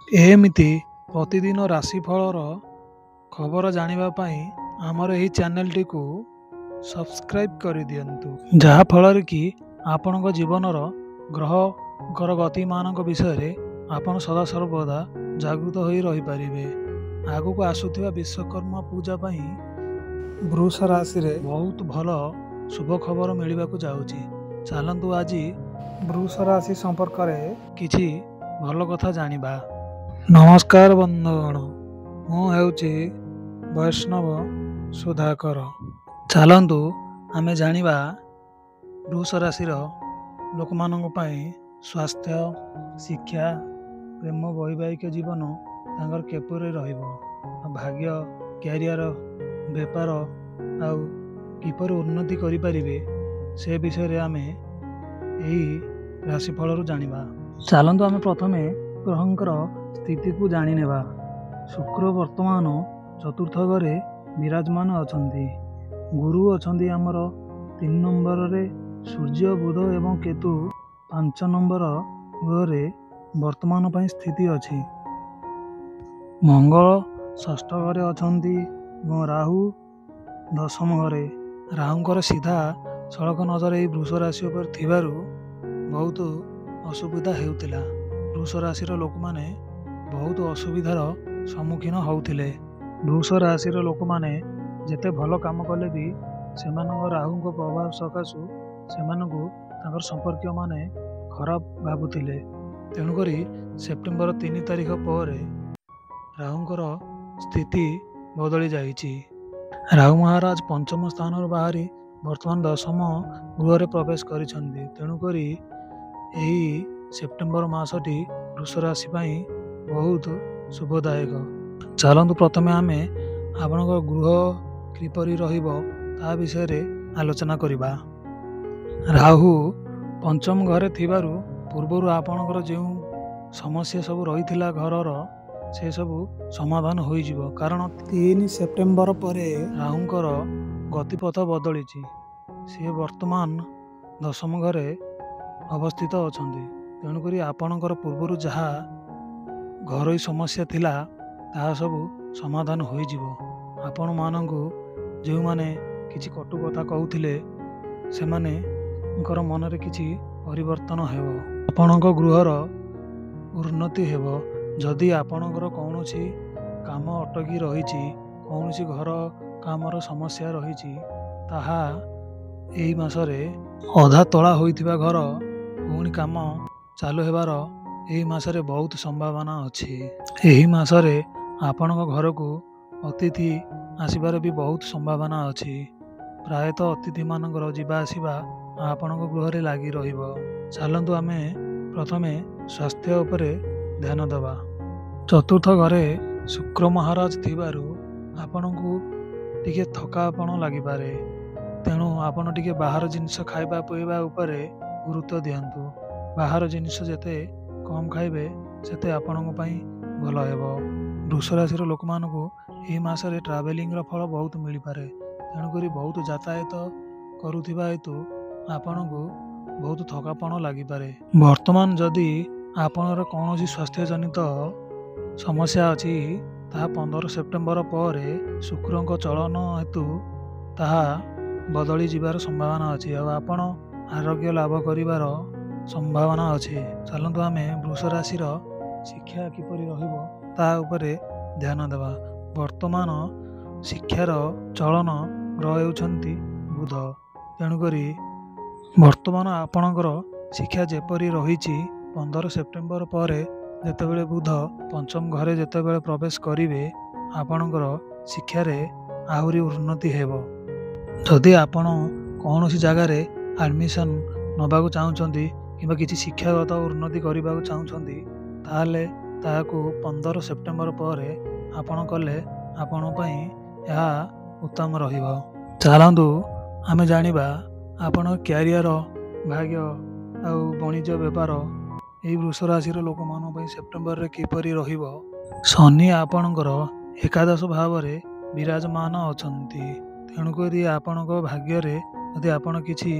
ଏମିତି ପ୍ରତିଦିନ ରାଶିଫଳର ଖବର ଜାଣିବା ପାଇଁ ଆମର ଏହି ଚ୍ୟାନେଲଟିକୁ ସବସ୍କ୍ରାଇବ୍ କରିଦିଅନ୍ତୁ, ଯାହାଫଳରେ କି ଆପଣଙ୍କ ଜୀବନର ଗ୍ରହଙ୍କର ଗତିମାନଙ୍କ ବିଷୟରେ ଆପଣ ସଦାସର୍ବଦା ଜାଗୃତ ହୋଇ ରହିପାରିବେ। ଆଗକୁ ଆସୁଥିବା ବିଶ୍ୱକର୍ମା ପୂଜା ପାଇଁ ବୃଷ ରାଶିରେ ବହୁତ ଭଲ ଶୁଭ ଖବର ମିଳିବାକୁ ଯାଉଛି। ଚାଲନ୍ତୁ ଆଜି ବୃଷ ରାଶି ସମ୍ପର୍କରେ କିଛି ଭଲ କଥା ଜାଣିବା। ନମସ୍କାର ବନ୍ଧୁଗଣ, ମୁଁ ହେଉଛି ବୈଷ୍ଣବ ସୁଧାକର। ଚାଲନ୍ତୁ ଆମେ ଜାଣିବା ବୃଷ ରାଶିର ଲୋକମାନଙ୍କ ପାଇଁ ସ୍ୱାସ୍ଥ୍ୟ, ଶିକ୍ଷା, ପ୍ରେମ, ବୈବାହିକ ଜୀବନ ତାଙ୍କର କିପରି ରହିବ, ଭାଗ୍ୟ, କ୍ୟାରିୟର, ବେପାର ଆଉ କିପରି ଉନ୍ନତି କରିପାରିବେ ସେ ବିଷୟରେ ଆମେ ଏହି ରାଶିଫଳରୁ ଜାଣିବା। ଚାଲନ୍ତୁ ଆମେ ପ୍ରଥମେ ଗ୍ରହଙ୍କର ସ୍ଥିତିକୁ ଜାଣିନେବା। ଶୁକ୍ର ବର୍ତ୍ତମାନ ଚତୁର୍ଥ ଘରେ ବିରାଜମାନ ଅଛନ୍ତି। ଗୁରୁ ଅଛନ୍ତି ଆମର 3 ନମ୍ବରରେ, ସୂର୍ଯ୍ୟ, ବୁଧ ଏବଂ କେତୁ 5 ନମ୍ବର ଘରେ ବର୍ତ୍ତମାନ ପାଇଁ ସ୍ଥିତି ଅଛି। ମଙ୍ଗଳ ଷଷ୍ଠ ଘରେ ଅଛନ୍ତି ଏବଂ ରାହୁ 10ମ ଘରେ। ରାହୁଙ୍କର ସିଧା ସଳଖ ନଜର ଏହି ବୃଷ ରାଶି ଉପରେ ଥିବାରୁ ବହୁତ ଅସୁବିଧା ହେଉଥିଲା। ବୃଷ ରାଶିର ଲୋକମାନେ ବହୁତ ଅସୁବିଧାର ସମ୍ମୁଖୀନ ହେଉଥିଲେ। ବୃଷ ରାଶିର ଲୋକମାନେ ଯେତେ ଭଲ କାମ କଲେ ବି ସେମାନଙ୍କ ରାହୁଙ୍କ ପ୍ରଭାବ ସକାଶୁ ସେମାନଙ୍କୁ ତାଙ୍କର ସମ୍ପର୍କୀୟମାନେ ଖରାପ ଭାବୁଥିଲେ। ତେଣୁକରି ସେପ୍ଟେମ୍ବର 3 ତାରିଖ ପରେ ରାହୁଙ୍କର ସ୍ଥିତି ବଦଳି ଯାଇଛି। ରାହୁ ମହାରାଜ ପଞ୍ଚମ ସ୍ଥାନରୁ ବାହାରି ବର୍ତ୍ତମାନ 10ମ ଗୃହରେ ପ୍ରବେଶ କରିଛନ୍ତି। ତେଣୁକରି ଏହି ସେପ୍ଟେମ୍ବର ମାସଟି ବୃଷ ରାଶି ପାଇଁ ବହୁତ ଶୁଭଦାୟକ। ଚାଲନ୍ତୁ ପ୍ରଥମେ ଆମେ ଆପଣଙ୍କ ଗୃହ କିପରି ରହିବ ତା ବିଷୟରେ ଆଲୋଚନା କରିବା। ରାହୁ ପଞ୍ଚମ ଘରେ ଥିବାରୁ ପୂର୍ବରୁ ଆପଣଙ୍କର ଯେଉଁ ସମସ୍ୟା ସବୁ ରହିଥିଲା ଘରର, ସେସବୁ ସମାଧାନ ହୋଇଯିବ। କାରଣ 3 ସେପ୍ଟେମ୍ବର ପରେ ରାହୁଙ୍କର ଗତିପଥ ବଦଳିଛି। ସିଏ ବର୍ତ୍ତମାନ 10ମ ଘରେ ଅବସ୍ଥିତ ଅଛନ୍ତି। ତେଣୁକରି ଆପଣଙ୍କର ପୂର୍ବରୁ ଯାହା ଘରୋଇ ସମସ୍ୟା ଥିଲା ତାହା ସବୁ ସମାଧାନ ହୋଇଯିବ। ଆପଣମାନଙ୍କୁ ଯେଉଁମାନେ କିଛି କଟୁ କଥା କହୁଥିଲେ ସେମାନଙ୍କର ମନରେ କିଛି ପରିବର୍ତ୍ତନ ହେବ। ଆପଣଙ୍କ ଗୃହର ଉନ୍ନତି ହେବ। ଯଦି ଆପଣଙ୍କର କୌଣସି କାମ ଅଟକି ରହିଛି, କୌଣସି ଘର କାମର ସମସ୍ୟା ରହିଛି, ତାହା ଏହି ମାସରେ ଅଧା ତୋଳା ହୋଇଥିବା ଘର ପୁଣି କାମ ଚାଲୁ ହେବାର ଏହି ମାସରେ ବହୁତ ସମ୍ଭାବନା ଅଛି। ଏହି ମାସରେ ଆପଣଙ୍କ ଘରକୁ ଅତିଥି ଆସିବାର ବି ବହୁତ ସମ୍ଭାବନା ଅଛି। ପ୍ରାୟତଃ ଅତିଥିମାନଙ୍କର ଯିବା ଆସିବା ଆପଣଙ୍କ ଗୃହରେ ଲାଗି ରହିବ। ଚାଲନ୍ତୁ ଆମେ ପ୍ରଥମେ ସ୍ୱାସ୍ଥ୍ୟ ଉପରେ ଧ୍ୟାନ ଦେବା। ଚତୁର୍ଥ ଘରେ ଶୁକ୍ର ମହାରାଜ ଥିବାରୁ ଆପଣଙ୍କୁ ଟିକେ ଥକାପଣ ଲାଗିପାରେ। ତେଣୁ ଆପଣ ଟିକେ ବାହାର ଜିନିଷ ଖାଇବା ପିଇବା ଉପରେ ଗୁରୁତ୍ୱ ଦିଅନ୍ତୁ। ବାହାର ଜିନିଷ ଯେତେ କମ୍ ଖାଇବେ ସେତେ ଆପଣଙ୍କ ପାଇଁ ଭଲ ହେବ। ବୃଷ ରାଶିର ଲୋକମାନଙ୍କୁ ଏହି ମାସରେ ଟ୍ରାଭେଲିଂର ଫଳ ବହୁତ ମିଳିପାରେ। ତେଣୁକରି ବହୁତ ଯାତାୟାତ କରୁଥିବା ହେତୁ ଆପଣଙ୍କୁ ବହୁତ ଥକାପଣ ଲାଗିପାରେ। ବର୍ତ୍ତମାନ ଯଦି ଆପଣଙ୍କର କୌଣସି ସ୍ୱାସ୍ଥ୍ୟଜନିତ ସମସ୍ୟା ଅଛି, ତାହା 15 ସେପ୍ଟେମ୍ବର ପରେ ଶୁକ୍ରଙ୍କ ଚଳନ ହେତୁ ତାହା ବଦଳି ଯିବାର ସମ୍ଭାବନା ଅଛି ଆଉ ଆପଣ ଆରୋଗ୍ୟ ଲାଭ କରିବାର ସମ୍ଭାବନା ଅଛି। ଚାଲନ୍ତୁ ଆମେ ବୃଷ ରାଶିର ଶିକ୍ଷା କିପରି ରହିବ ତା ଉପରେ ଧ୍ୟାନ ଦେବା। ବର୍ତ୍ତମାନ ଶିକ୍ଷାର ଚଳନ ଗ୍ରହ ହେଉଛନ୍ତି ବୁଧ। ତେଣୁକରି ବର୍ତ୍ତମାନ ଆପଣଙ୍କର ଶିକ୍ଷା ଯେପରି ରହିଛି, 15 ସେପ୍ଟେମ୍ବର ପରେ ଯେତେବେଳେ ବୁଧ ପଞ୍ଚମ ଘରେ ଯେତେବେଳେ ପ୍ରବେଶ କରିବେ, ଆପଣଙ୍କର ଶିକ୍ଷାରେ ଆହୁରି ଉନ୍ନତି ହେବ। ଯଦି ଆପଣ କୌଣସି ଜାଗାରେ ଆଡ଼ମିସନ୍ ନେବାକୁ ଚାହୁଁଛନ୍ତି କିମ୍ବା କିଛି ଶିକ୍ଷାଗତ ଉନ୍ନତି କରିବାକୁ ଚାହୁଁଛନ୍ତି, ତାହେଲେ ତାହାକୁ 15 ସେପ୍ଟେମ୍ବର ପରେ ଆପଣ କଲେ ଆପଣଙ୍କ ପାଇଁ ଏହା ଉତ୍ତମ ରହିବ। ଚାଲନ୍ତୁ ଆମେ ଜାଣିବା ଆପଣଙ୍କ କ୍ୟାରିୟର, ଭାଗ୍ୟ ଆଉ ବାଣିଜ୍ୟ ବେପାର ଏହି ବୃଷ ରାଶିର ଲୋକମାନଙ୍କ ପାଇଁ ସେପ୍ଟେମ୍ବରରେ କିପରି ରହିବ। ଶନି ଆପଣଙ୍କର ଏକାଦଶ ଭାବରେ ବିରାଜମାନ ଅଛନ୍ତି। ତେଣୁକରି ଆପଣଙ୍କ ଭାଗ୍ୟରେ ଯଦି ଆପଣ କିଛି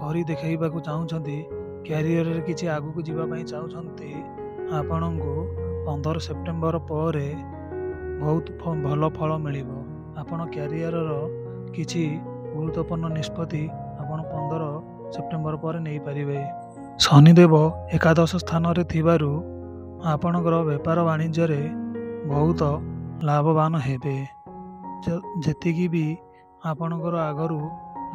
କରି ଦେଖାଇବାକୁ ଚାହୁଁଛନ୍ତି, କ୍ୟାରିୟରରେ କିଛି ଆଗକୁ ଯିବା ପାଇଁ ଚାହୁଁଛନ୍ତି, ଆପଣଙ୍କୁ 15 ସେପ୍ଟେମ୍ବର ପରେ ବହୁତ ଭଲ ଫଳ ମିଳିବ। ଆପଣ କ୍ୟାରିୟରର କିଛି ଗୁରୁତ୍ୱପୂର୍ଣ୍ଣ ନିଷ୍ପତ୍ତି ଆପଣ 15 ସେପ୍ଟେମ୍ବର ପରେ ନେଇପାରିବେ। ଶନିଦେବ ଏକାଦଶ ସ୍ଥାନରେ ଥିବାରୁ ଆପଣଙ୍କର ବେପାର ବାଣିଜ୍ୟରେ ବହୁତ ଲାଭବାନ ହେବେ। ଯେତିକି ବି ଆପଣଙ୍କର ଆଗରୁ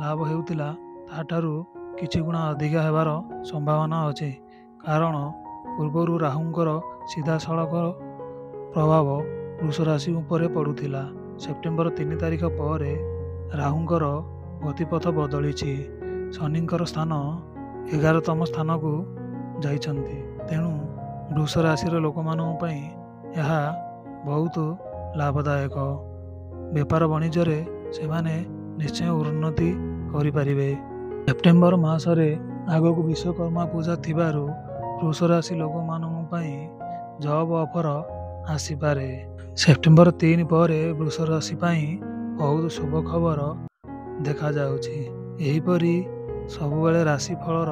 ଲାଭ ହେଉଥିଲା ତାଠାରୁ କିଛି ଗୁଣ ଅଧିକା ହେବାର ସମ୍ଭାବନା ଅଛି। କାରଣ ପୂର୍ବରୁ ରାହୁଙ୍କର ସିଧାସଳଖ ପ୍ରଭାବ ବୃଷ ରାଶି ଉପରେ ପଡ଼ୁଥିଲା। ସେପ୍ଟେମ୍ବର 3 ତାରିଖ ପରେ ରାହୁଙ୍କର ଗତିପଥ ବଦଳିଛି। ଶନିଙ୍କର ସ୍ଥାନ 11ତମ ସ୍ଥାନକୁ ଯାଇଛନ୍ତି। ତେଣୁ ବୃଷ ରାଶିର ଲୋକମାନଙ୍କ ପାଇଁ ଏହା ବହୁତ ଲାଭଦାୟକ। ବେପାର ବାଣିଜ୍ୟରେ ସେମାନେ ନିଶ୍ଚୟ ଉନ୍ନତି କରିପାରିବେ। ସେପ୍ଟେମ୍ବର ମାସରେ ଆଗକୁ ବିଶ୍ୱକର୍ମା ପୂଜା ଥିବାରୁ ବୃଷ ରାଶି ଲୋକମାନଙ୍କ ପାଇଁ ଜବ୍ ଅଫର ଆସିପାରେ। ସେପ୍ଟେମ୍ବର 3 ପରେ ବୃଷ ରାଶି ପାଇଁ ବହୁତ ଶୁଭ ଖବର ଦେଖାଯାଉଛି। ଏହିପରି ସବୁବେଳେ ରାଶିଫଳର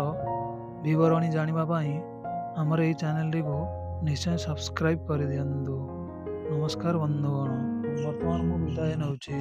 ବିବରଣୀ ଜାଣିବା ପାଇଁ ଆମର ଏହି ଚ୍ୟାନେଲଟିକୁ ନିଶ୍ଚୟ ସବସ୍କ୍ରାଇବ୍ କରିଦିଅନ୍ତୁ। ନମସ୍କାର ବନ୍ଧୁଗଣ, ବର୍ତ୍ତମାନ ମୁଁ ବିଦାୟ ନେଉଛି।